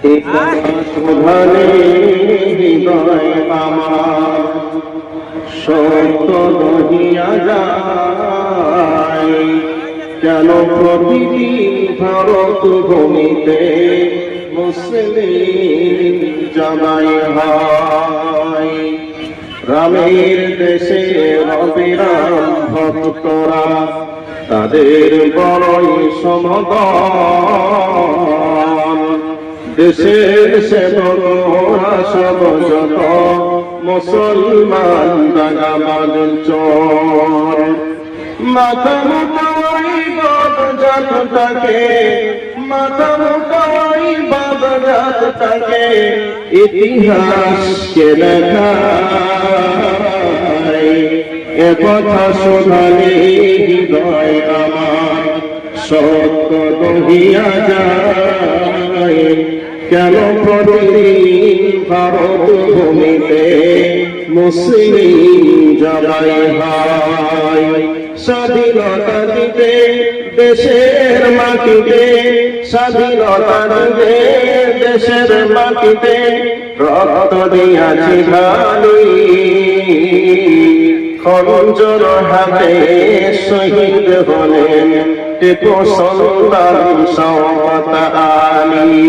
শোধালে হৃদয় আমার সত্য রহিয়া যায়, কেন প্রতিদিন ভারত ভূমিতে মুসলিম জবাই হয়। রামের দেশে অবিরাম ভক্তরা তাদের বড়ই সমদল, দেশের সেবকরা সব যত মুসলমান দাগাবাজ চোর। মাথা মোটাই বদজাতটাকে, মাথা মোটাই বদজাতটাকে ইতিহাসকে দেখায়। একথা শোনালে হৃদয় আমার সত্য দহিয়া যায়, কেন প্রতিদিন ভারত ভূমিতে মুসলিম জবাই হয়। স্বাধীনতা দিতে দেশের মাটিতে, স্বাধীনতা দিতে দেশের মাটিতে রক্ত দিয়াছি ঢালি, খঞ্জর হাতে শহীদ হলেন টিপু সুলতান শওকত আলী।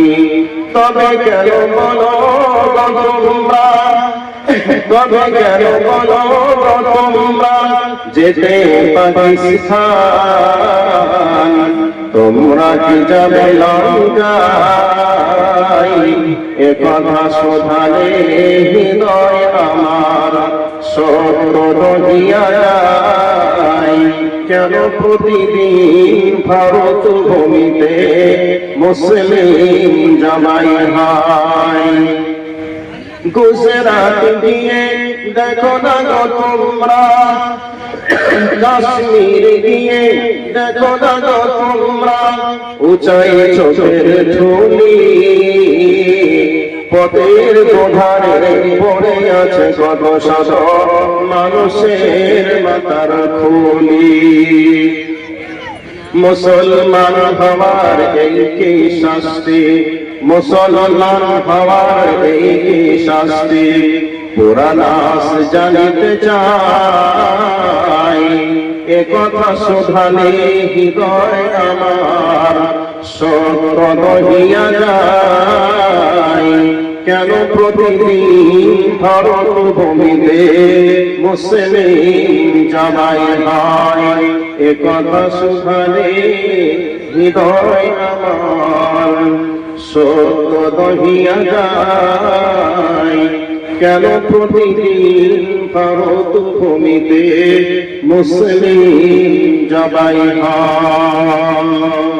তবে কেন বলো তোমরা, তবে কেন বলো তোমরা যেতে পাকিস্তান, তোমরা কি যাবে লঙ্কায়? একথা শোধালে হৃদয় আমার সত্য দহিয়া যায়, কেন প্রতিদিন ভারত ভূমিতে মুসলিম জবাই হয়। গুজরাট দিয়ে দেখো না গো তোমরা, কাশ্মীর দিয়ে দেখো না গো তোমরা, উঁচাই চোখের ধুলি পথের প্রধানে পড়ে আছে কত শত মানুষের মাথার খুলি। মুসলমান হওয়ার এই কি শাস্তি, মুসলমান হওয়ার এই কি শাস্তি, পুরানাস জানিতে চাই। একথা শোধালে হৃদয় আমার সত্য দহিয়া যায়, কেন প্রতিদিন ভারত ভূমিতে মুসলিম জবাই হয়। একথা শোধালে হৃদয় আমার সত্য দহিয়া যায়, কেন প্রতিদিন ভারত ভূমিতে মুসলিম জবাই হয়।